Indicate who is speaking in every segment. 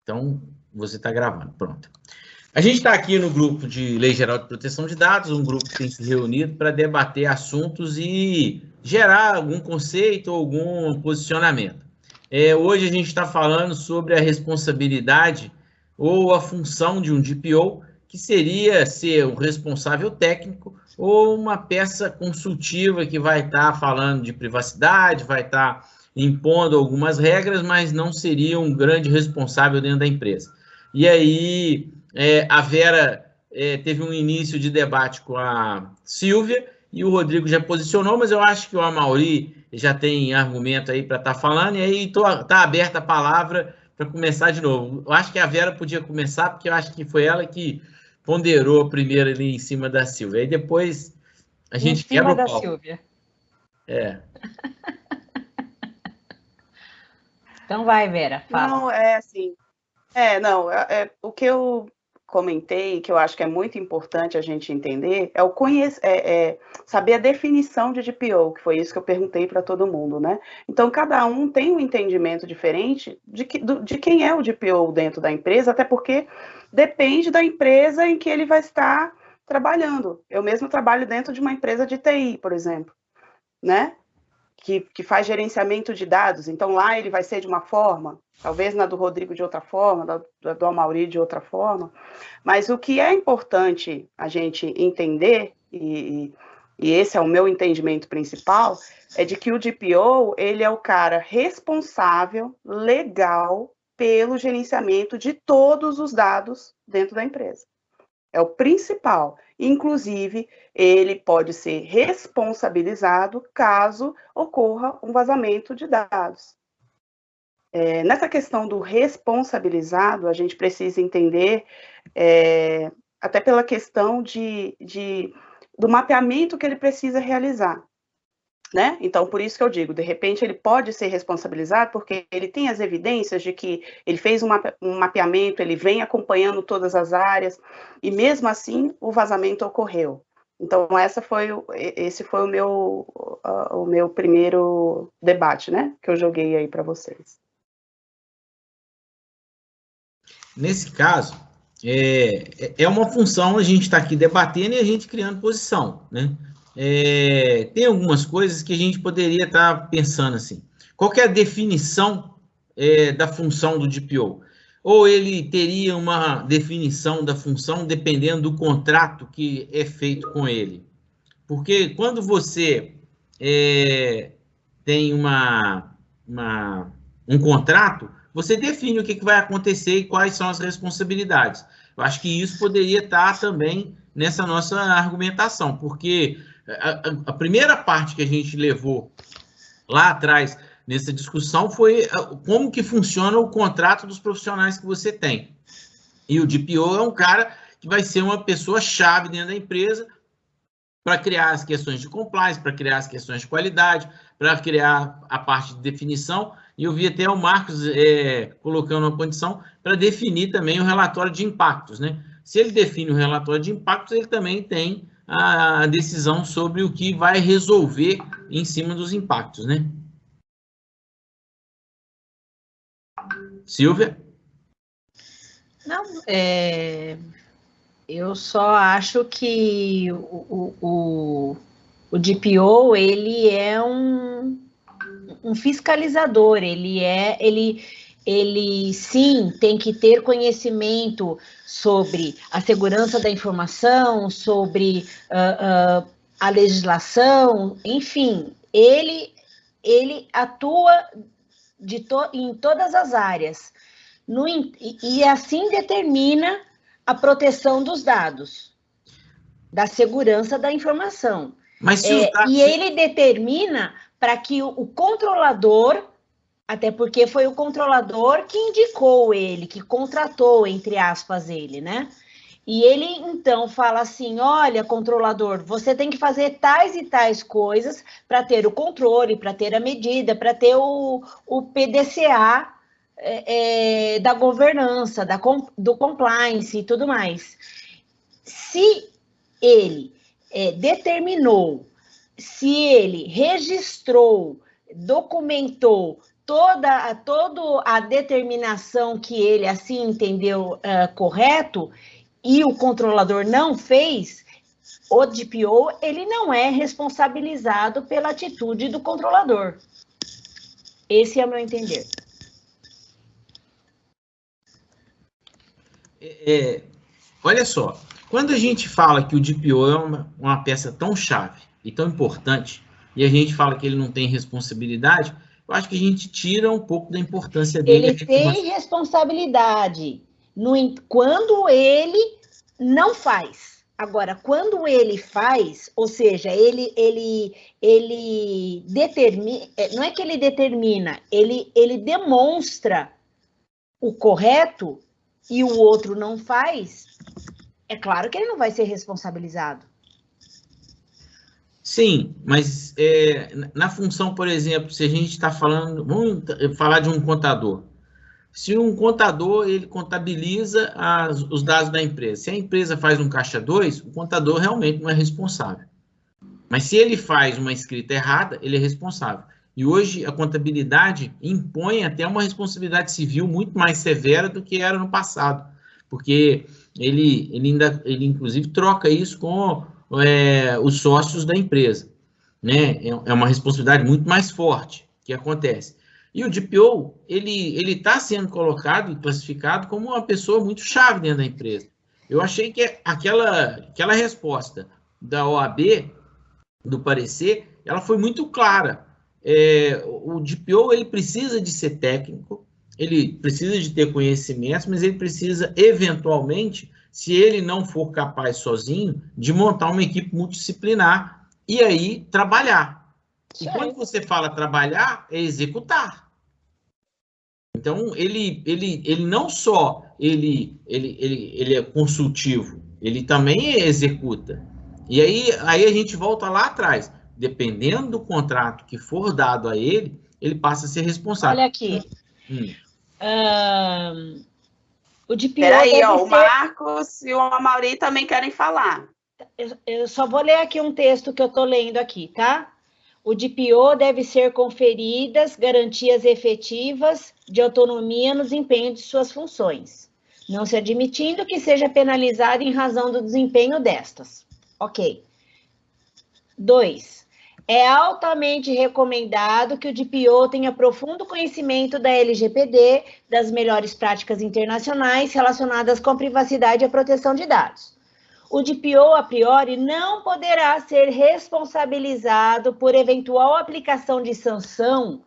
Speaker 1: Então, você está gravando, pronto. A gente está aqui no grupo de Lei Geral de Proteção de Dados, um grupo que tem se reunido para debater assuntos e gerar algum conceito ou algum posicionamento. Hoje a gente está falando sobre a responsabilidade ou a função de um DPO, que seria ser um responsável técnico ou uma peça consultiva que vai estar falando de privacidade, vai estar impondo algumas regras, mas não seria um grande responsável dentro da empresa. E aí, a Vera teve um início de debate com a Silvia e o Rodrigo já posicionou, mas eu acho que o Amaury já tem argumento aí para estar falando, e aí está aberta a palavra para começar de novo. Eu acho que a Vera podia começar, porque eu acho que foi ela que ponderou primeiro ali em cima da Silvia. Aí depois a gente quebra o pau. Em cima da Silvia.
Speaker 2: Então vai, Vera, fala.
Speaker 3: Não, assim, o que eu comentei, que eu acho que é muito importante a gente entender, saber a definição de DPO, que foi isso que eu perguntei para todo mundo, né? Então, cada um tem um entendimento diferente de quem é o DPO dentro da empresa, até porque depende da empresa em que ele vai estar trabalhando. Eu mesmo trabalho dentro de uma empresa de TI, por exemplo, né? Que faz gerenciamento de dados, então lá ele vai ser de uma forma, talvez na do Rodrigo de outra forma, do Amaury de outra forma, mas o que é importante a gente entender, e esse é o meu entendimento principal, é de que o DPO, ele é o cara responsável, legal, pelo gerenciamento de todos os dados dentro da empresa. É o principal. Inclusive, ele pode ser responsabilizado caso ocorra um vazamento de dados. Nessa questão do responsabilizado, a gente precisa entender, até pela questão do mapeamento que ele precisa realizar. Né? Então, por isso que eu digo, de repente ele pode ser responsabilizado porque ele tem as evidências de que ele fez um mapeamento, ele vem acompanhando todas as áreas, e mesmo assim o vazamento ocorreu. Então, esse foi o meu primeiro debate, né? Que eu joguei aí para vocês.
Speaker 1: Nesse caso, é uma função a gente estar aqui debatendo e a gente criando posição, né? Tem algumas coisas que a gente poderia estar pensando assim. Qual que é a definição da função do DPO? Ou ele teria uma definição da função dependendo do contrato que é feito com ele? Porque quando você tem um contrato, você define o que vai acontecer e quais são as responsabilidades. Eu acho que isso poderia estar também nessa nossa argumentação, porque a primeira parte que a gente levou lá atrás nessa discussão foi como que funciona o contrato dos profissionais que você tem. E o DPO é um cara que vai ser uma pessoa-chave dentro da empresa para criar as questões de compliance, para criar as questões de qualidade, para criar a parte de definição. E eu vi até o Marcos colocando uma condição para definir também o relatório de impactos, né? Se ele define o relatório de impactos, ele também tem a decisão sobre o que vai resolver em cima dos impactos, né? Silvia?
Speaker 2: Não, eu só acho que o DPO, ele é um fiscalizador, ele sim tem que ter conhecimento sobre a segurança da informação, sobre a legislação, enfim, ele atua em todas as áreas, e assim determina a proteção dos dados, da segurança da informação.
Speaker 1: Mas
Speaker 2: e ele determina para que o controlador, até porque foi o controlador que indicou ele, que contratou, entre aspas, ele, né? E ele, então, fala assim, olha, controlador, você tem que fazer tais e tais coisas para ter o controle, para ter a medida, para ter o PDCA da governança, do compliance e tudo mais. Se ele determinou, se ele registrou, documentou toda a determinação que ele assim entendeu correto e o controlador não fez, o DPO ele não é responsabilizado pela atitude do controlador. Esse é o meu entender.
Speaker 1: Olha só, quando a gente fala que o DPO é uma peça tão chave e tão importante, e a gente fala que ele não tem responsabilidade, eu acho que a gente tira um pouco da importância dele.
Speaker 2: Ele tem responsabilidade quando ele não faz. Agora, quando ele faz, ou seja, ele determina, não é que ele determina, ele demonstra o correto e o outro não faz, é claro que ele não vai ser responsabilizado.
Speaker 1: Sim, mas na função, por exemplo, se a gente está falando, vamos falar de um contador. Se um contador, ele contabiliza os dados da empresa. Se a empresa faz um caixa 2, o contador realmente não é responsável. Mas se ele faz uma escrita errada, ele é responsável. E hoje a contabilidade impõe até uma responsabilidade civil muito mais severa do que era no passado. Porque ele inclusive troca isso com os sócios da empresa, né? É uma responsabilidade muito mais forte que acontece. E o DPO, ele está sendo colocado e classificado como uma pessoa muito chave dentro da empresa. Eu achei que aquela resposta da OAB, do parecer, ela foi muito clara. O DPO, ele precisa de ser técnico, ele precisa de ter conhecimentos, mas ele precisa, eventualmente, se ele não for capaz sozinho, de montar uma equipe multidisciplinar e aí trabalhar. E quando você fala trabalhar, é executar. Então, ele não só ele é consultivo, ele também executa. E aí a gente volta lá atrás. Dependendo do contrato que for dado a ele passa a ser responsável.
Speaker 2: Olha aqui. O DPO
Speaker 3: Peraí, o Marcos e o Amaury também querem falar.
Speaker 2: Eu só vou ler aqui um texto que eu estou lendo aqui, tá? O DPO deve ser conferidas garantias efetivas de autonomia no desempenho de suas funções, não se admitindo que seja penalizado em razão do desempenho destas. Ok. 2. É altamente recomendado que o DPO tenha profundo conhecimento da LGPD, das melhores práticas internacionais relacionadas com a privacidade e a proteção de dados. O DPO, a priori, não poderá ser responsabilizado por eventual aplicação de sanção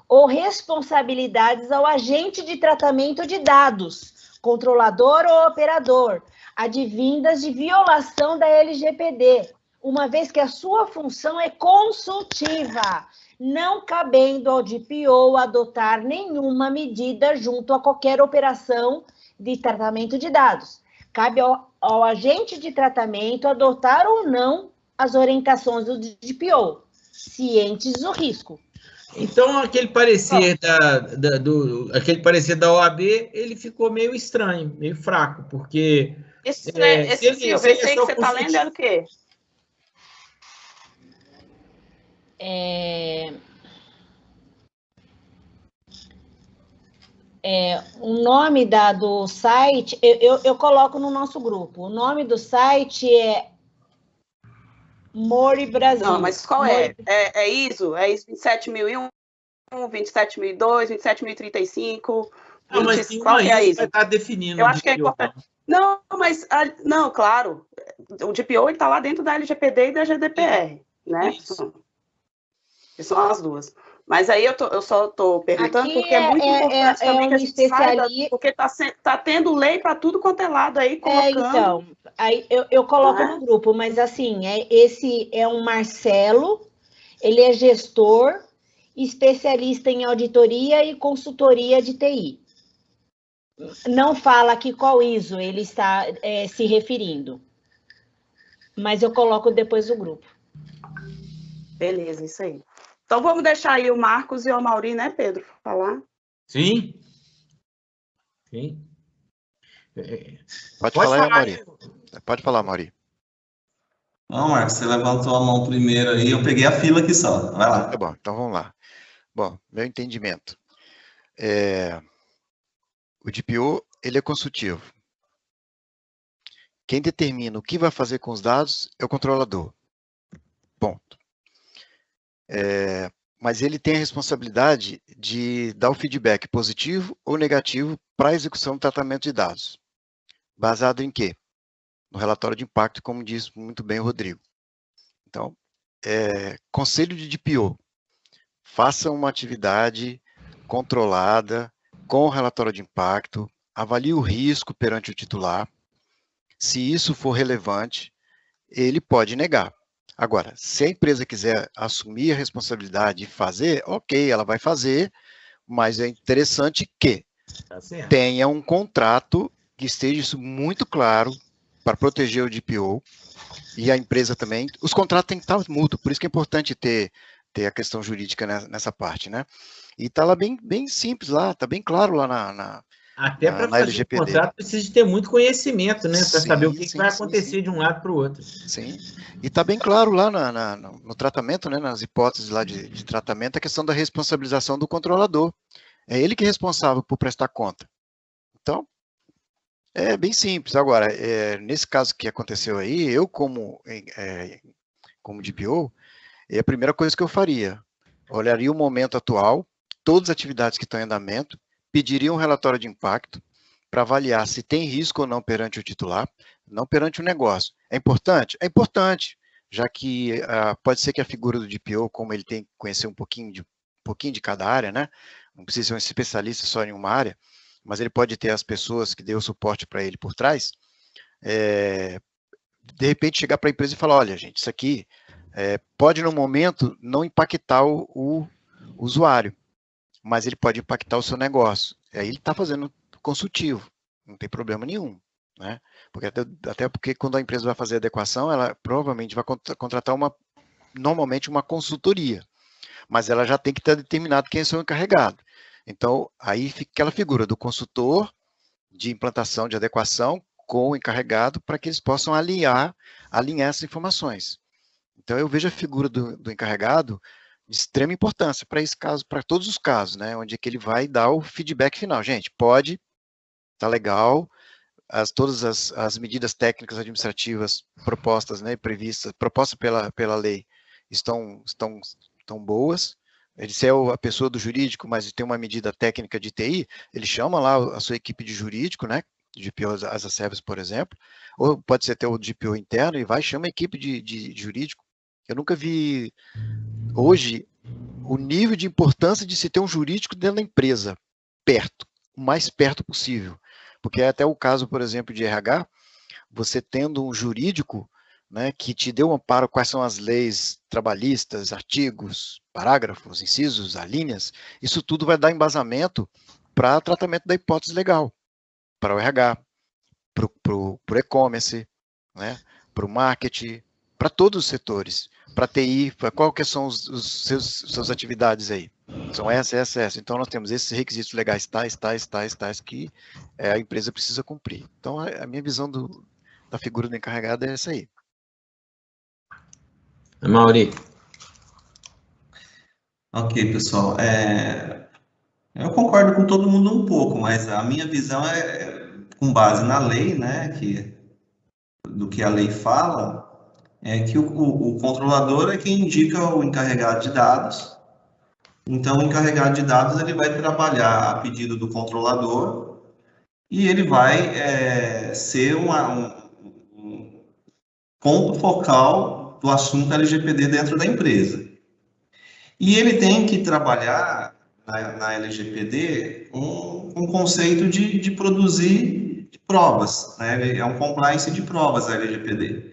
Speaker 2: ou responsabilidades ao agente de tratamento de dados, controlador ou operador, advindas de violação da LGPD, uma vez que a sua função é consultiva, não cabendo ao DPO adotar nenhuma medida junto a qualquer operação de tratamento de dados. Cabe ao agente de tratamento adotar ou não as orientações do DPO, cientes do risco.
Speaker 1: Então, aquele parecer da OAB, ele ficou meio estranho, meio fraco, porque...
Speaker 3: Esse aí que você está lendo é o quê?
Speaker 2: O nome do site, eu coloco no nosso grupo. O nome do site é Mori Brasil.
Speaker 3: Não, mas qual é? É ISO? É ISO 27001, 27002, 27035?
Speaker 1: Não, mas qual é a ISO? Vai estar definindo.
Speaker 3: Eu acho que é importante. Não, mas... Não, claro. O DPO está lá dentro da LGPD e da GDPR, né?
Speaker 1: Isso.
Speaker 3: Que são as duas. Mas aí eu só estou perguntando aqui porque é muito importante também que a gente saiba, porque está tendo lei para tudo quanto é lado aí, colocando...
Speaker 2: Então, aí eu coloco no grupo, mas assim, esse é um Marcelo, ele é gestor, especialista em auditoria e consultoria de TI. Não fala aqui qual ISO ele está se referindo, mas eu coloco depois no grupo.
Speaker 3: Beleza, isso aí. Então, vamos deixar aí o Marcos e o Amaury, né, Pedro, falar?
Speaker 1: Sim.
Speaker 4: Pode falar, Amaury. Pode falar, Amaury.
Speaker 5: Não, Marcos, você levantou a mão primeiro aí, eu peguei a fila aqui só. Vai lá.
Speaker 4: Tá bom, então vamos lá. Bom, meu entendimento. O DPO, ele é consultivo. Quem determina o que vai fazer com os dados é o controlador. Ponto. Mas ele tem a responsabilidade de dar o feedback positivo ou negativo para a execução do tratamento de dados. Baseado em quê? No relatório de impacto, como disse muito bem o Rodrigo. Então, conselho de DPO. Faça uma atividade controlada, com o relatório de impacto, avalie o risco perante o titular. Se isso for relevante, ele pode negar. Agora, se a empresa quiser assumir a responsabilidade e fazer, ok, ela vai fazer, mas é interessante que tenha um contrato que esteja isso muito claro para proteger o DPO e a empresa também. Os contratos têm que estar mútuos, por isso que é importante ter a questão jurídica nessa parte, né? E está lá bem simples lá, está bem claro lá
Speaker 1: até para fazer LGPD. O contrato precisa de ter muito conhecimento, né? Para saber o que vai acontecer de um lado para o outro.
Speaker 4: Sim, e está bem claro lá no tratamento, né? Nas hipóteses lá de tratamento, a questão da responsabilização do controlador. É ele que é responsável por prestar conta. Então, é bem simples. Agora, nesse caso que aconteceu aí, eu como DPO, a primeira coisa que eu faria, olharia o momento atual, todas as atividades que estão em andamento, pediria um relatório de impacto para avaliar se tem risco ou não perante o titular, não perante o negócio. É importante? É importante, já que pode ser que a figura do DPO, como ele tem que conhecer um pouquinho de cada área, né? Não precisa ser um especialista só em uma área, mas ele pode ter as pessoas que dê o suporte para ele por trás, de repente chegar para a empresa e falar, olha, gente, isso aqui pode no momento não impactar o usuário, mas ele pode impactar o seu negócio. Aí ele está fazendo consultivo, não tem problema nenhum, né? Porque até porque quando a empresa vai fazer adequação, ela provavelmente vai contratar normalmente uma consultoria, mas ela já tem que ter determinado quem é o seu encarregado. Então, aí fica aquela figura do consultor de implantação, de adequação, com o encarregado, para que eles possam alinhar essas informações. Então, eu vejo a figura do encarregado de extrema importância para esse caso, para todos os casos, né, onde é que ele vai dar o feedback final. Gente, pode, tá legal, todas as medidas técnicas administrativas propostas, né, propostas pela lei estão boas. Ele se é a pessoa do jurídico, mas tem uma medida técnica de TI, ele chama lá a sua equipe de jurídico, né, de DPO as a service, por exemplo, ou pode ser até o DPO interno, e chama a equipe de jurídico. Eu nunca vi, hoje, o nível de importância de se ter um jurídico dentro da empresa, perto, o mais perto possível. Porque é até o caso, por exemplo, de RH, você tendo um jurídico, né, que te dê um amparo, quais são as leis trabalhistas, artigos, parágrafos, incisos, alíneas, isso tudo vai dar embasamento para tratamento da hipótese legal, para o RH, para o e-commerce, né, para o marketing, para todos os setores, para TI, para qual que são suas atividades aí. São essa. Então, nós temos esses requisitos legais, tais, que a empresa precisa cumprir. Então, a minha visão da figura do encarregado é essa aí.
Speaker 1: Mauri. Ok,
Speaker 5: pessoal. Eu concordo com todo mundo um pouco, mas a minha visão com base na lei, né, do que a lei fala, é que o controlador é quem indica o encarregado de dados. Então, o encarregado de dados ele vai trabalhar a pedido do controlador e ele vai ser um ponto focal do assunto LGPD dentro da empresa. E ele tem que trabalhar na LGPD um conceito de produzir provas, né? É um compliance de provas a LGPD.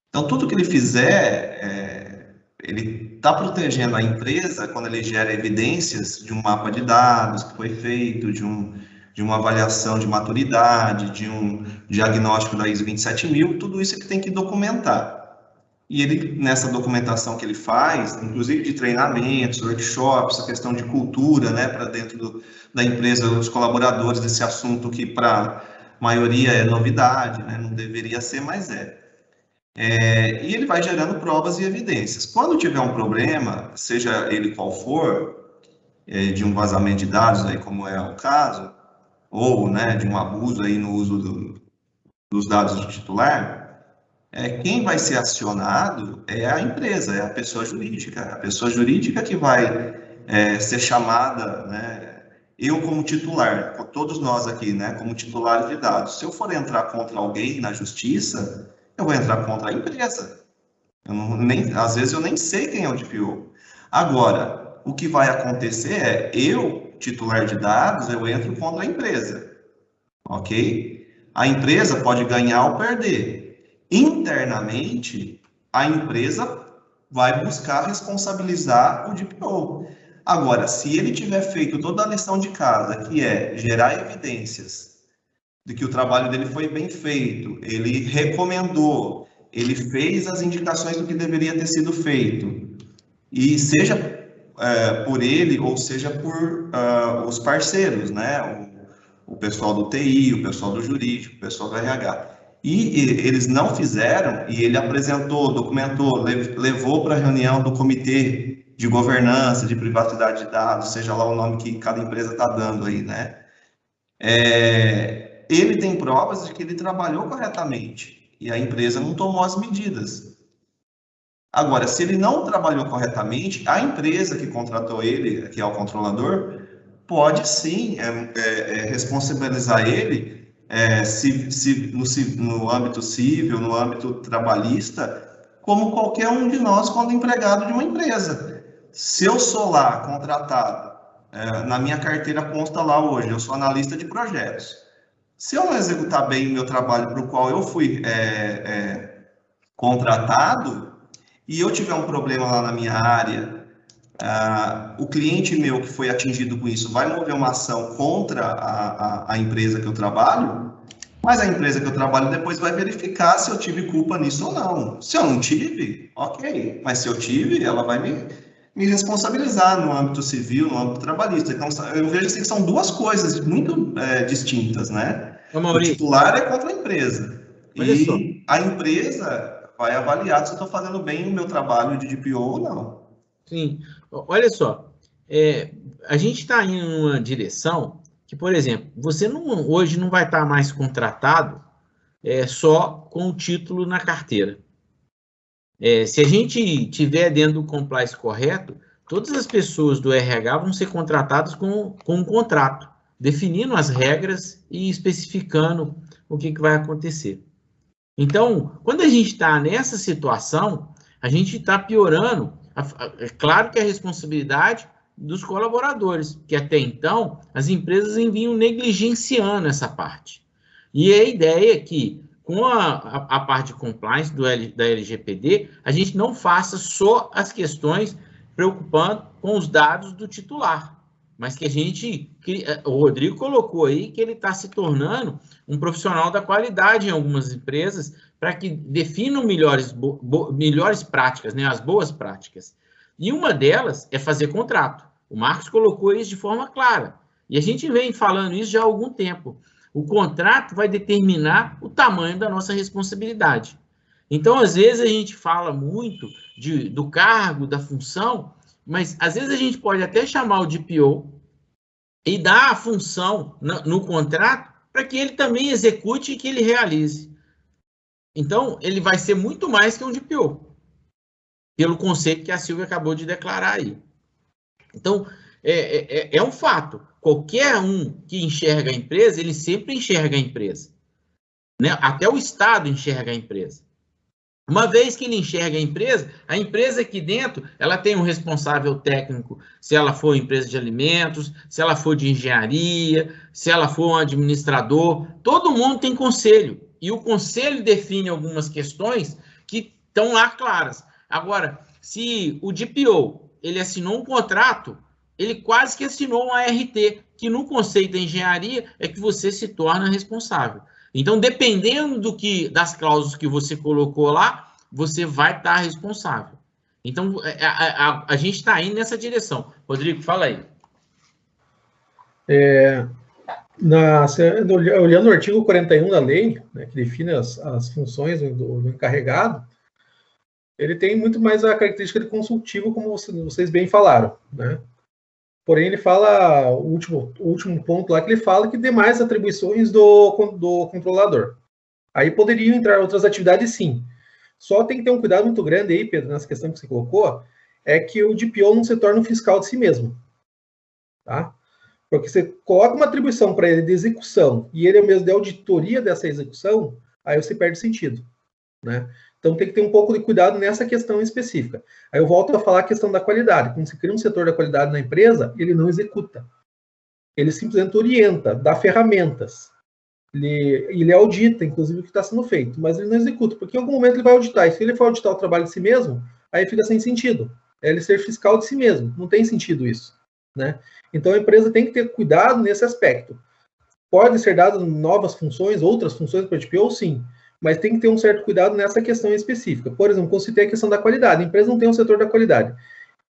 Speaker 5: Então, tudo que ele fizer, ele está protegendo a empresa quando ele gera evidências de um mapa de dados que foi feito, de uma avaliação de maturidade, de um diagnóstico da ISO 27000, tudo isso ele tem que documentar. E ele, nessa documentação que ele faz, inclusive de treinamentos, workshops, a questão de cultura, né, para dentro da empresa, os colaboradores desse assunto que para a maioria é novidade, né, não deveria ser, mas e ele vai gerando provas e evidências. Quando tiver um problema, seja ele qual for, de um vazamento de dados, aí, como é o caso, ou, né, de um abuso aí no uso dos dados do titular, quem vai ser acionado é a empresa, é a pessoa jurídica que vai ser chamada, né, eu como titular, todos nós aqui, né, como titulares de dados, se eu for entrar contra alguém na justiça, eu vou entrar contra a empresa. Às vezes eu nem sei quem é o DPO. Agora, o que vai acontecer eu, titular de dados, eu entro contra a empresa, ok? A empresa pode ganhar ou perder. Internamente, a empresa vai buscar responsabilizar o DPO. Agora, se ele tiver feito toda a lição de casa, que é gerar evidências de que o trabalho dele foi bem feito, ele recomendou, ele fez as indicações do que deveria ter sido feito, e seja por ele ou seja por os parceiros, né? O pessoal do TI, o pessoal do jurídico, o pessoal do RH. E eles não fizeram, e ele apresentou, documentou, levou para a reunião do comitê de governança, de privacidade de dados, seja lá o nome que cada empresa está dando aí, né? Ele tem provas de que ele trabalhou corretamente, e a empresa não tomou as medidas. Agora, se ele não trabalhou corretamente, a empresa que contratou ele, que é o controlador, pode sim responsabilizar ele no âmbito civil, no âmbito trabalhista, como qualquer um de nós quando empregado de uma empresa. Se eu sou lá contratado, na minha carteira consta lá hoje, eu sou analista de projetos. Se eu não executar bem o meu trabalho para o qual eu fui contratado, e eu tiver um problema lá na minha área, o cliente meu que foi atingido com isso vai mover uma ação contra a empresa que eu trabalho, mas a empresa que eu trabalho depois vai verificar se eu tive culpa nisso ou não. Se eu não tive, ok. Mas se eu tive, ela vai me responsabilizar no âmbito civil, no âmbito trabalhista. Então, eu vejo assim que são duas coisas muito distintas, né? O titular é contra a empresa. E a empresa vai avaliar se eu estou fazendo bem o meu trabalho de DPO ou não.
Speaker 1: Sim. Olha só, a gente está indo numa direção que, por exemplo, você hoje não vai estar mais contratado só com o título na carteira. Se a gente tiver dentro do compliance correto, todas as pessoas do RH vão ser contratadas com um contrato, definindo as regras e especificando o que vai acontecer. Então, quando a gente está nessa situação, a gente está piorando. É claro que a responsabilidade dos colaboradores, que até então as empresas vinham negligenciando essa parte. E a ideia é que, com a parte de compliance da LGPD, a gente não faça só as questões preocupando com os dados do titular, mas que o Rodrigo colocou aí que ele está se tornando um profissional da qualidade em algumas empresas para que definam melhores práticas, né, as boas práticas. E uma delas é fazer contrato. O Marcos colocou isso de forma clara. E a gente vem falando isso já há algum tempo. O contrato vai determinar o tamanho da nossa responsabilidade. Então, às vezes, a gente fala muito do cargo, da função, mas às vezes a gente pode até chamar o DPO e dar a função no contrato para que ele também execute e que ele realize. Então, ele vai ser muito mais que um DPO, pelo conceito que a Silvia acabou de declarar aí. Então, é um fato. Qualquer um que enxerga a empresa, ele sempre enxerga a empresa. Né? Até o Estado enxerga a empresa. Uma vez que ele enxerga a empresa aqui dentro, ela tem um responsável técnico, se ela for empresa de alimentos, se ela for de engenharia, se ela for um administrador, todo mundo tem conselho. E o conselho define algumas questões que estão lá claras. Agora, se o DPO, ele assinou um contrato, ele quase que assinou um ART, que no conceito da engenharia é que você se torna responsável. Então, dependendo das cláusulas que você colocou lá, você vai estar responsável. Então, a gente está indo nessa direção. Rodrigo, fala aí.
Speaker 6: Olhando o artigo 41 da lei, né, que define as funções do encarregado, ele tem muito mais a característica de consultivo, como vocês bem falaram, né? Porém, ele fala, o último ponto lá, que ele fala que dê mais atribuições do controlador. Aí poderiam entrar outras atividades, sim. Só tem que ter um cuidado muito grande aí, Pedro, nessa questão que você colocou, é que o DPO não se torne um fiscal de si mesmo. Tá? Porque você coloca uma atribuição para ele de execução e ele é o mesmo de auditoria dessa execução, aí você perde sentido. Né? Então tem que ter um pouco de cuidado nessa questão específica. Aí eu volto a falar a questão da qualidade. Quando você cria um setor da qualidade na empresa, ele não executa. Ele simplesmente orienta, dá ferramentas. Ele audita, inclusive, o que está sendo feito, mas ele não executa, porque em algum momento ele vai auditar. E se ele for auditar o trabalho de si mesmo, aí fica sem sentido. É ele ser fiscal de si mesmo. Não tem sentido isso. Né? Então a empresa tem que ter cuidado nesse aspecto. Pode ser dadas novas funções, outras funções para o DPO, sim, mas tem que ter um certo cuidado nessa questão específica. Por exemplo, quando se tem a questão da qualidade, a empresa não tem um setor da qualidade.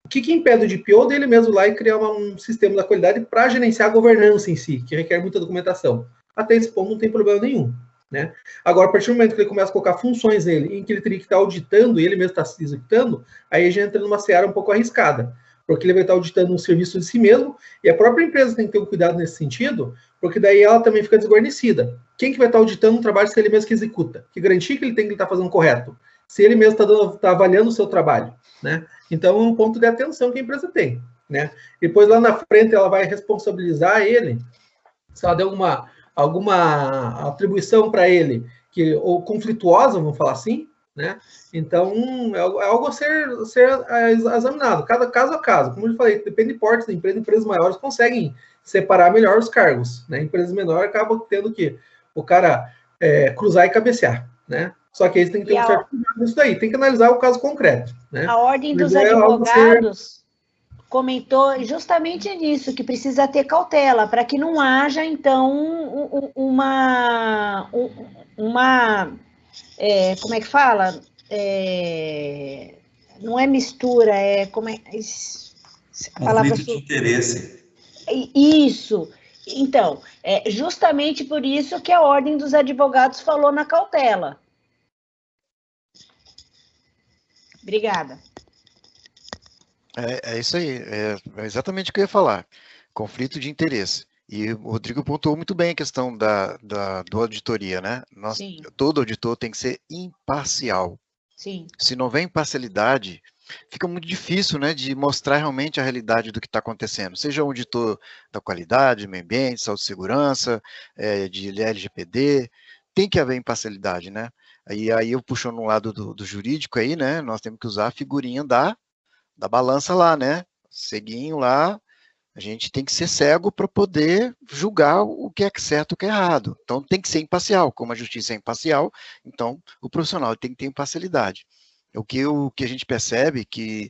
Speaker 6: O que impede o DPO dele mesmo lá e criar um sistema da qualidade para gerenciar a governança em si, que requer muita documentação? Até esse ponto não tem problema nenhum. Né? Agora, a partir do momento que ele começa a colocar funções nele, em que ele teria que estar auditando e ele mesmo está se executando, aí já entra numa seara um pouco arriscada, porque ele vai estar auditando um serviço de si mesmo, e a própria empresa tem que ter um cuidado nesse sentido, porque daí ela também fica desguarnecida. Quem que vai estar auditando um trabalho se ele mesmo que executa? Que garantia que ele tem que estar fazendo correto? Se ele mesmo está avaliando o seu trabalho, né? Então, é um ponto de atenção que a empresa tem, né? Depois, lá na frente, ela vai responsabilizar ele, se ela deu alguma atribuição para ele, ou conflituosa, vamos falar assim, né? Então, é algo a ser examinado, caso a caso. Como eu falei, depende de portes da empresa. Empresas maiores conseguem separar melhor os cargos, né? Empresas menores acabam tendo que o cara cruzar e cabecear, né? Só que eles têm que ter um certo cuidado nisso daí. Tem que analisar o caso concreto, né?
Speaker 2: A Ordem dos Advogados comentou justamente nisso, que precisa ter cautela, para que não haja, então, como é que fala? Não é mistura,
Speaker 5: conflito de interesse.
Speaker 2: Isso. Então, justamente por isso que a Ordem dos Advogados falou na cautela. Obrigada.
Speaker 4: É isso aí, é exatamente o que eu ia falar. Conflito de interesse. E o Rodrigo pontuou muito bem a questão do auditoria, né? Todo auditor tem que ser imparcial.
Speaker 2: Sim.
Speaker 4: Se não vem imparcialidade, fica muito difícil, né, de mostrar realmente a realidade do que está acontecendo. Seja um auditor da qualidade, meio ambiente, saúde e segurança, de LGPD, tem que haver imparcialidade, né? Aí eu puxando um lado do jurídico aí, né, nós temos que usar a figurinha da balança lá, né? Ceguinho lá, a gente tem que ser cego para poder julgar o que é certo e o que é errado. Então tem que ser imparcial, como a justiça é imparcial, então o profissional tem que ter imparcialidade. O que a gente percebe que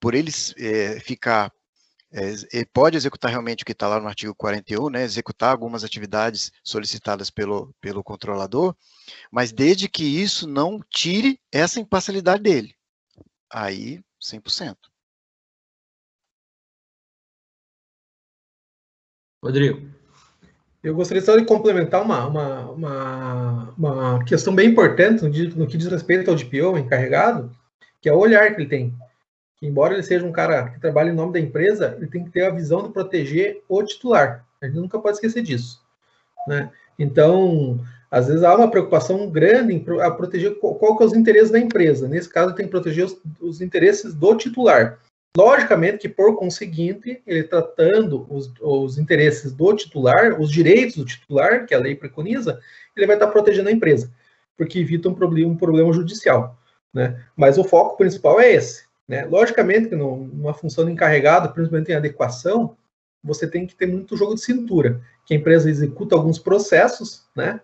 Speaker 4: por eles ele pode executar realmente o que está lá no artigo 41, né, executar algumas atividades solicitadas pelo controlador, mas desde que isso não tire essa imparcialidade dele. Aí, 100%.
Speaker 1: Rodrigo.
Speaker 6: Eu gostaria só de complementar uma questão bem importante no que diz respeito ao DPO, encarregado, que é o olhar que ele tem. Que, embora ele seja um cara que trabalha em nome da empresa, ele tem que ter a visão de proteger o titular. A gente nunca pode esquecer disso. Né? Então, às vezes há uma preocupação grande em proteger qual que é os interesses da empresa. Nesse caso, tem que proteger os interesses do titular. Logicamente que, por conseguinte, ele tratando os interesses do titular, os direitos do titular, que a lei preconiza, ele vai estar protegendo a empresa, porque evita um problema judicial. Né? Mas o foco principal é esse. Né? Logicamente que numa função de encarregado, principalmente em adequação, você tem que ter muito jogo de cintura, que a empresa executa alguns processos, né?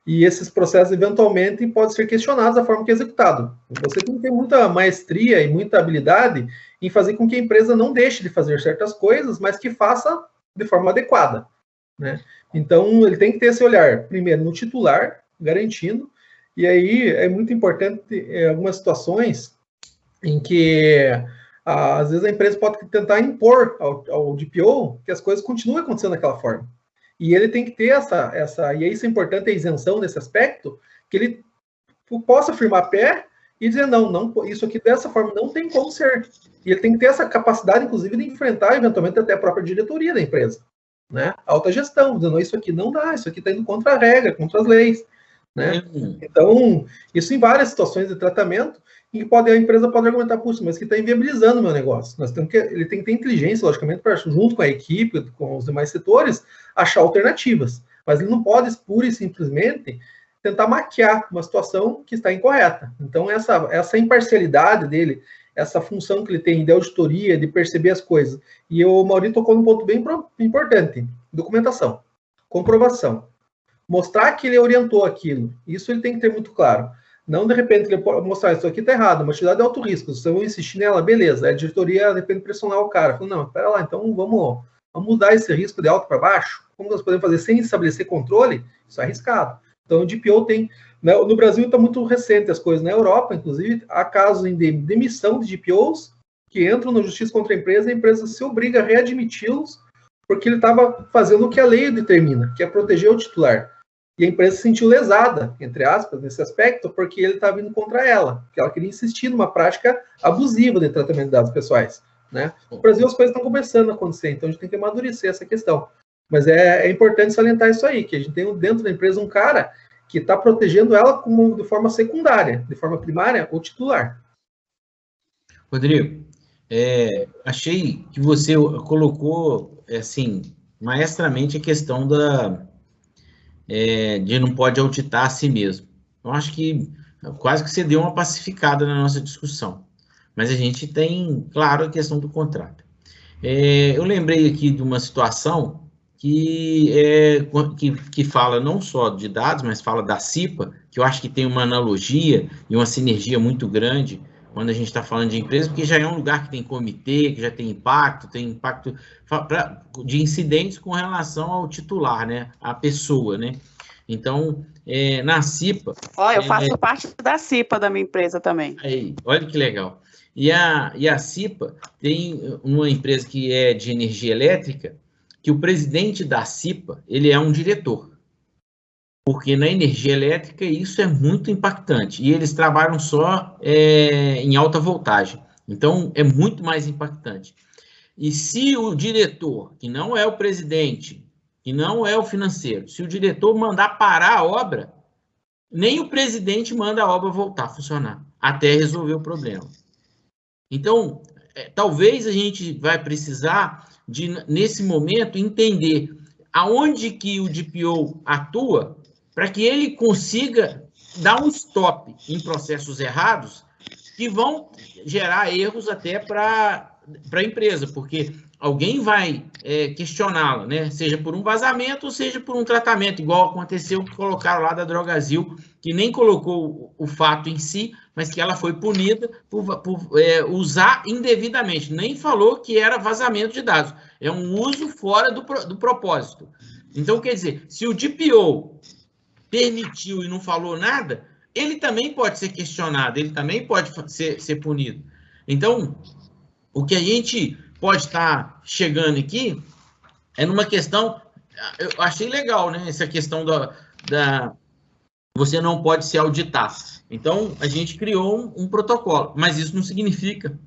Speaker 6: E esses processos, eventualmente, podem ser questionados da forma que é executado. Você tem que ter muita maestria e muita habilidade em fazer com que a empresa não deixe de fazer certas coisas, mas que faça de forma adequada. Né? Então, ele tem que ter esse olhar, primeiro, no titular, garantindo, e aí é muito importante algumas situações em que, às vezes, a empresa pode tentar impor ao DPO que as coisas continuem acontecendo daquela forma. E ele tem que ter e isso é importante, a isenção nesse aspecto, que ele possa firmar pé e dizer, não, isso aqui dessa forma não tem como ser. E ele tem que ter essa capacidade, inclusive, de enfrentar, eventualmente, até a própria diretoria da empresa, né? Alta gestão, dizendo, isso aqui não dá, isso aqui está indo contra a regra, contra as leis, né? Então, isso em várias situações de tratamento, em que a empresa pode argumentar, puxa, mas que está inviabilizando o meu negócio. Ele tem que ter inteligência, logicamente, para, junto com a equipe, com os demais setores, achar alternativas. Mas ele não pode, pura e simplesmente, tentar maquiar uma situação que está incorreta. Então, essa imparcialidade dele, essa função que ele tem de auditoria, de perceber as coisas. E o Maurício tocou num ponto bem importante: documentação, comprovação. Mostrar que ele orientou aquilo. Isso ele tem que ter muito claro. Não, de repente, ele pode mostrar, isso aqui está errado, uma atividade de alto risco. Se eu insistir nela, beleza. A diretoria, de repente, pressionar o cara. Falou, não, espera lá, então vamos mudar esse risco de alto para baixo. Como nós podemos fazer sem estabelecer controle? Isso é arriscado. Então, o DPO tem... No Brasil está muito recente as coisas. Na Europa, inclusive, há casos de demissão de DPOs que entram na justiça contra a empresa se obriga a readmiti-los porque ele estava fazendo o que a lei determina, que é proteger o titular. E a empresa se sentiu lesada, entre aspas, nesse aspecto, porque ele estava indo contra ela, porque ela queria insistir numa prática abusiva de tratamento de dados pessoais, né? No Brasil as coisas estão começando a acontecer, então a gente tem que amadurecer essa questão. Mas é importante salientar isso aí, que a gente tem dentro da empresa um cara que está protegendo ela de forma secundária, de forma primária ou titular.
Speaker 1: Rodrigo, achei que você colocou, assim, maestramente a questão de não pode auditar a si mesmo. Eu acho que quase que você deu uma pacificada na nossa discussão. Mas a gente tem, claro, a questão do contrato. Eu lembrei aqui de uma situação que fala não só de dados, mas fala da CIPA, que eu acho que tem uma analogia e uma sinergia muito grande quando a gente está falando de empresa, porque já é um lugar que tem comitê, que já tem impacto de incidentes com relação ao titular, né? A pessoa, né? Então, na CIPA...
Speaker 3: Eu faço parte da CIPA da minha empresa também.
Speaker 1: Aí, olha que legal. E a CIPA tem uma empresa que é de energia elétrica, que o presidente da CIPA, ele é um diretor. Porque na energia elétrica isso é muito impactante. E eles trabalham só em alta voltagem. Então, é muito mais impactante. E se o diretor, que não é o presidente, que não é o financeiro, se o diretor mandar parar a obra, nem o presidente manda a obra voltar a funcionar, até resolver o problema. Então, talvez a gente vai precisar de, nesse momento, entender aonde que o DPO atua para que ele consiga dar um stop em processos errados que vão gerar erros até para a empresa, porque alguém vai questioná-la, né? Seja por um vazamento ou seja por um tratamento, igual aconteceu que colocaram lá da Drogasil, que nem colocou o fato em si, mas que ela foi punida por usar indevidamente. Nem falou que era vazamento de dados. É um uso fora do propósito. Então, quer dizer, se o DPO permitiu e não falou nada, ele também pode ser questionado, ele também pode ser punido. Então, o que a gente pode estar chegando aqui é numa questão... Eu achei legal, né? Essa questão você não pode se auditar. Então, a gente criou um protocolo, mas isso não significa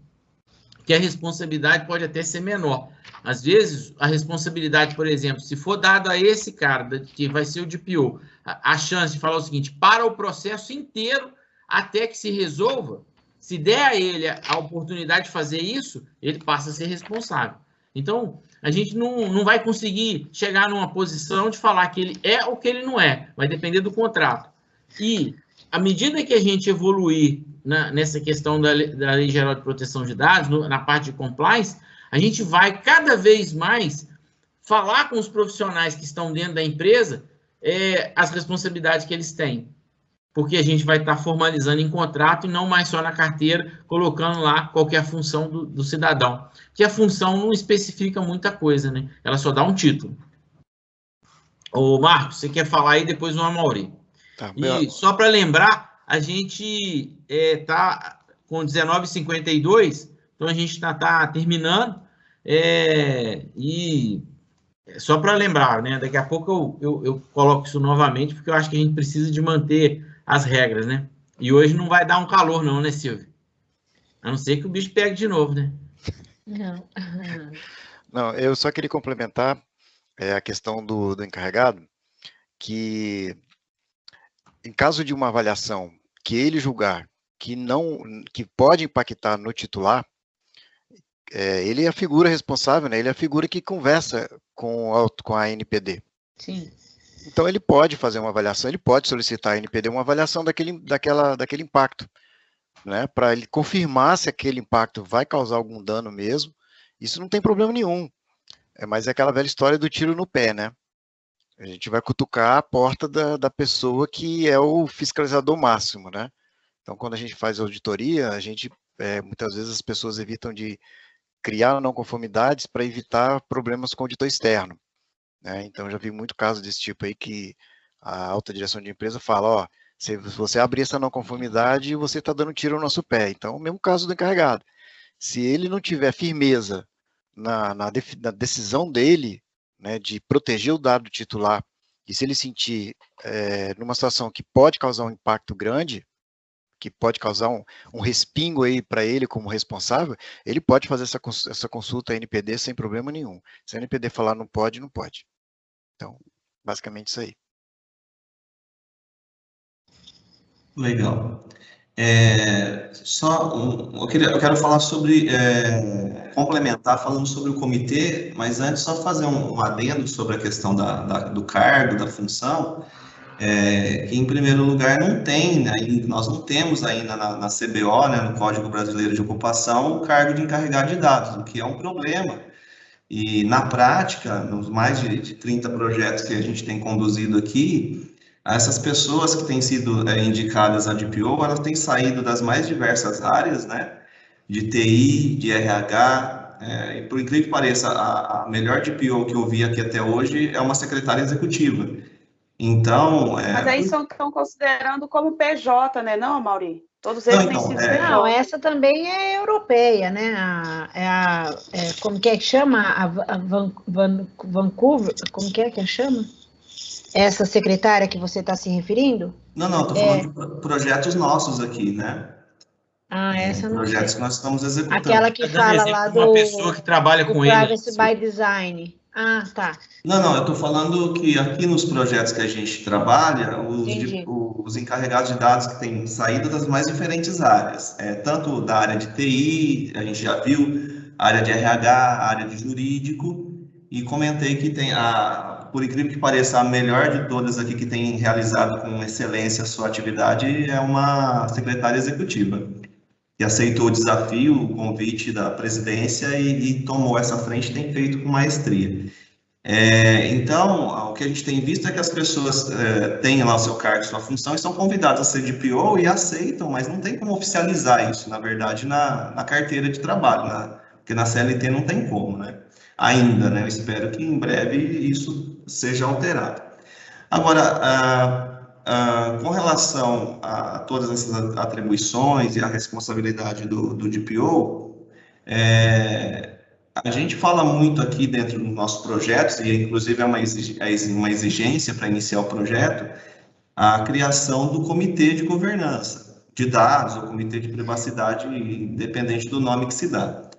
Speaker 1: que a responsabilidade pode até ser menor. Às vezes, a responsabilidade, por exemplo, se for dada a esse cara, que vai ser o DPO, a chance de falar o seguinte, para o processo inteiro, até que se resolva, se der a ele a oportunidade de fazer isso, ele passa a ser responsável. Então, a gente não vai conseguir chegar numa posição de falar que ele é ou que ele não é, vai depender do contrato. E, à medida que a gente evoluir nessa questão da Lei Geral de Proteção de Dados, na parte de compliance, a gente vai cada vez mais falar com os profissionais que estão dentro da empresa as responsabilidades que eles têm. Porque a gente vai estar formalizando em contrato e não mais só na carteira, colocando lá qualquer função do cidadão. Que a função não especifica muita coisa, né? Ela só dá um título. Ô, Marcos, você quer falar aí, depois o Amaury. Tá, e só para lembrar, a gente está com 19h52, então a gente está terminando. E só para lembrar, né? Daqui a pouco eu coloco isso novamente, porque eu acho que a gente precisa de manter as regras, né? E hoje não vai dar um calor não, né, Silvio? A não ser que o bicho pegue de novo, né?
Speaker 2: Não.
Speaker 4: Não, eu só queria complementar a questão do encarregado, que em caso de uma avaliação que ele julgar que pode impactar no titular, ele é a figura responsável, né? Ele é a figura que conversa com a NPD.
Speaker 2: Sim.
Speaker 4: Então ele pode fazer uma avaliação, ele pode solicitar à NPD uma avaliação daquele impacto, né? Para ele confirmar se aquele impacto vai causar algum dano mesmo. Isso não tem problema nenhum. Mas é aquela velha história do tiro no pé, né? A gente vai cutucar a porta da pessoa que é o fiscalizador máximo, né? Então, quando a gente faz auditoria, muitas vezes as pessoas evitam de criar não conformidades para evitar problemas com o auditor externo, né? Então, já vi muito caso desse tipo aí que a alta direção de empresa fala, ó, se você abrir essa não conformidade, você está dando tiro no nosso pé. Então, o mesmo caso do encarregado. Se ele não tiver firmeza na decisão dele, né, de proteger o dado titular, e se ele sentir numa situação que pode causar um impacto grande, que pode causar um respingo aí para ele como responsável, ele pode fazer essa consulta à NPD sem problema nenhum. Se a NPD falar não pode, não pode. Então, basicamente isso aí.
Speaker 5: Legal. Eu quero falar sobre, complementar falando sobre o comitê, mas antes só fazer um adendo sobre a questão do cargo, da função, que em primeiro lugar nós não temos ainda na CBO, né, no Código Brasileiro de Ocupação, o cargo de encarregado de dados, o que é um problema. E na prática, nos mais de 30 projetos que a gente tem conduzido aqui, essas pessoas que têm sido indicadas a DPO, elas têm saído das mais diversas áreas, né? De TI, de RH, e por incrível que pareça, a melhor DPO que eu vi aqui até hoje é uma secretária executiva. Então...
Speaker 3: Mas aí estão considerando como PJ, né, não, Mauri? Todos eles têm sido PJ.
Speaker 2: Não, essa também é europeia, né? Como que é que chama? Vancouver, como que é chama? Essa secretária que você está se referindo?
Speaker 5: Não, estou falando de projetos nossos aqui, né?
Speaker 2: Essa não
Speaker 5: projetos
Speaker 2: sei.
Speaker 5: que nós estamos executando.
Speaker 2: Aquela que fala lá do...
Speaker 1: Uma pessoa que trabalha com ele.
Speaker 2: Privacy by Design. Tá.
Speaker 5: Não, eu estou falando que aqui nos projetos que a gente trabalha, os encarregados de dados que têm saído das mais diferentes áreas, tanto da área de TI, a gente já viu, área de RH, área de jurídico, e comentei que tem por incrível que pareça, a melhor de todas aqui que tem realizado com excelência a sua atividade é uma secretária executiva, que aceitou o desafio, o convite da presidência e tomou essa frente e tem feito com maestria. Então, o que a gente tem visto é que as pessoas têm lá o seu cargo, sua função, e são convidadas a ser DPO e aceitam, mas não tem como oficializar isso, na verdade, na carteira de trabalho, porque na CLT não tem como, né? Ainda, né? Eu espero que em breve isso seja alterado. Agora, com relação a todas essas atribuições e a responsabilidade do DPO, a gente fala muito aqui dentro dos nossos projetos, e inclusive é uma exigência para iniciar o projeto, a criação do comitê de governança de dados, ou comitê de privacidade, independente do nome que se dá.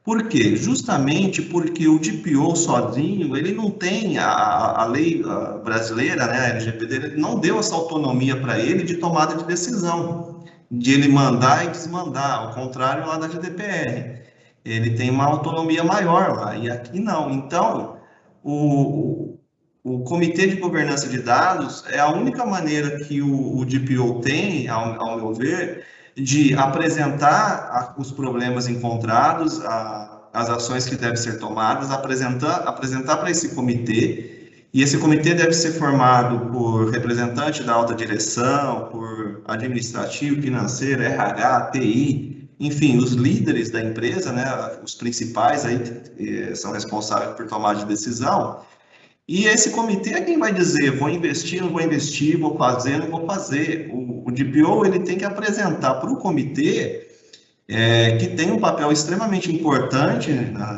Speaker 5: Por quê? Justamente porque o DPO sozinho, ele não tem a lei brasileira, né, a LGPD, ele não deu essa autonomia para ele de tomada de decisão, de ele mandar e desmandar, ao contrário lá da GDPR. Ele tem uma autonomia maior lá, e aqui não. Então, o Comitê de Governança de Dados é a única maneira que o DPO tem, ao meu ver, de apresentar os problemas encontrados, as ações que devem ser tomadas, apresentar para esse comitê, e esse comitê deve ser formado por representante da alta direção, por administrativo, financeiro, RH, TI, enfim, os líderes da empresa, né, os principais aí que são responsáveis por tomar de decisão. E esse comitê é quem vai dizer, vou investir, não vou investir, vou fazer, não vou fazer. O DPO, ele tem que apresentar para o comitê, que tem um papel extremamente importante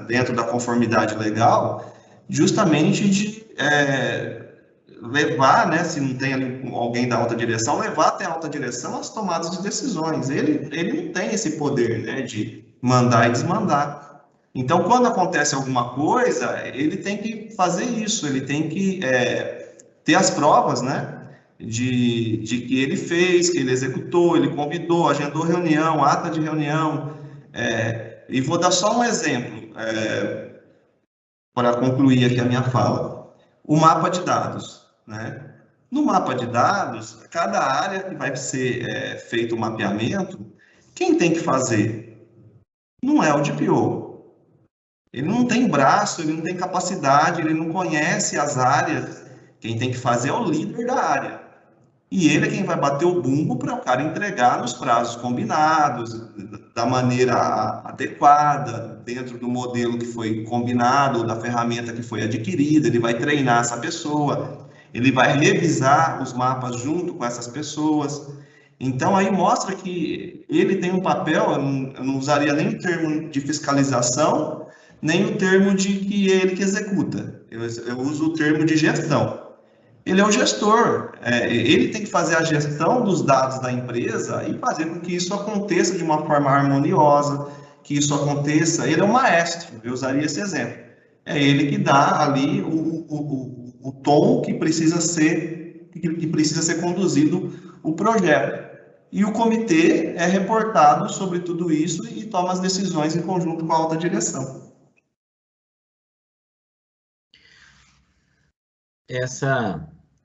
Speaker 5: dentro da conformidade legal, justamente de levar, né, se não tem ali alguém da alta direção, levar até a alta direção as tomadas de decisões. Ele não tem esse poder, né, de mandar e desmandar. Então, quando acontece alguma coisa, ele tem que fazer isso, ele tem que ter as provas, né, de que ele fez, que ele executou, ele convidou, agendou reunião, ata de reunião. E vou dar só um exemplo, para concluir aqui a minha fala. O mapa de dados, né? No mapa de dados, cada área que vai ser feito o mapeamento, quem tem que fazer? Não é o DPO. Ele não tem braço, ele não tem capacidade, ele não conhece as áreas. Quem tem que fazer é o líder da área. E ele é quem vai bater o bumbo para o cara entregar nos prazos combinados, da maneira adequada, dentro do modelo que foi combinado, da ferramenta que foi adquirida. Ele vai treinar essa pessoa, ele vai revisar os mapas junto com essas pessoas. Então, aí mostra que ele tem um papel, eu não usaria nem o termo de fiscalização, nem o termo de que ele que executa. Eu uso o termo de gestão. Ele é o gestor, ele tem que fazer a gestão dos dados da empresa e fazer com que isso aconteça de uma forma harmoniosa, que isso aconteça. Ele é o maestro, eu usaria esse exemplo. É ele que dá ali o tom que precisa ser conduzido o projeto. E o comitê é reportado sobre tudo isso e toma as decisões em conjunto com a alta direção.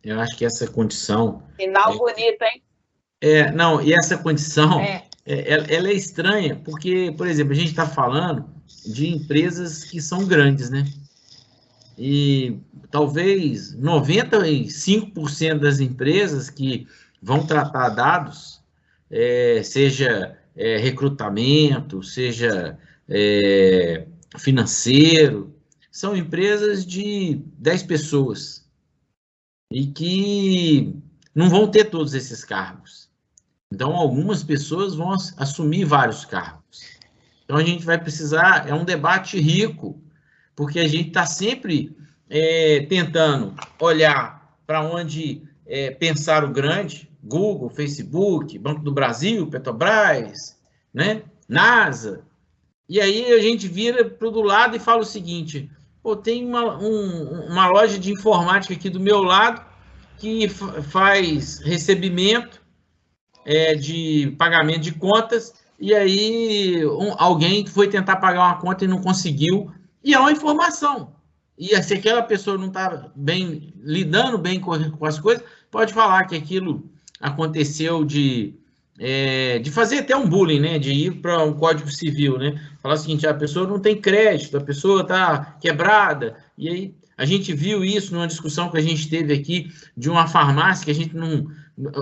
Speaker 1: Eu acho que essa condição...
Speaker 3: Final bonito, hein?
Speaker 1: Não, e essa condição, ela é estranha, porque, por exemplo, a gente está falando de empresas que são grandes, né? E talvez 95% das empresas que vão tratar dados, seja recrutamento, seja financeiro, são empresas de 10 pessoas. E que não vão ter todos esses cargos. Então, algumas pessoas vão assumir vários cargos. Então, a gente vai precisar, é um debate rico, porque a gente está sempre tentando olhar para onde pensar o grande, Google, Facebook, Banco do Brasil, Petrobras, né? NASA, e aí a gente vira para o lado e fala o seguinte... Pô, tem uma loja de informática aqui do meu lado que faz recebimento de pagamento de contas e aí alguém foi tentar pagar uma conta e não conseguiu. E é uma informação. E se aquela pessoa não está lidando bem com as coisas, pode falar que aquilo aconteceu de fazer até um bullying, né? De ir para um Código Civil, né? Falar o seguinte, a pessoa não tem crédito, a pessoa está quebrada. E aí a gente viu isso numa discussão que a gente teve aqui de uma farmácia, que a gente não...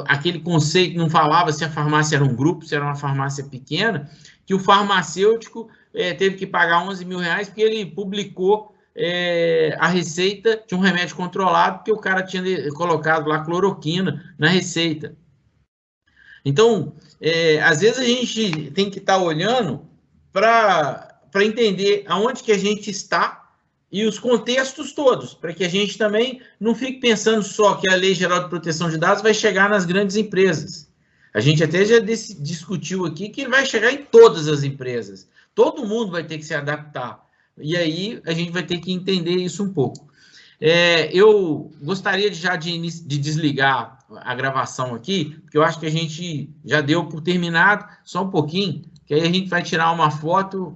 Speaker 1: Aquele conceito não falava se a farmácia era um grupo, se era uma farmácia pequena, que o farmacêutico teve que pagar R$11 mil porque ele publicou a receita de um remédio controlado, porque o cara tinha colocado lá cloroquina na receita. Então, às vezes a gente tem que estar olhando para entender aonde que a gente está e os contextos todos, para que a gente também não fique pensando só que a Lei Geral de Proteção de Dados vai chegar nas grandes empresas. A gente até já discutiu aqui que vai chegar em todas as empresas. Todo mundo vai ter que se adaptar. E aí a gente vai ter que entender isso um pouco. Eu gostaria de desligar a gravação aqui, porque eu acho que a gente já deu por terminado, só um pouquinho, que aí a gente vai tirar uma foto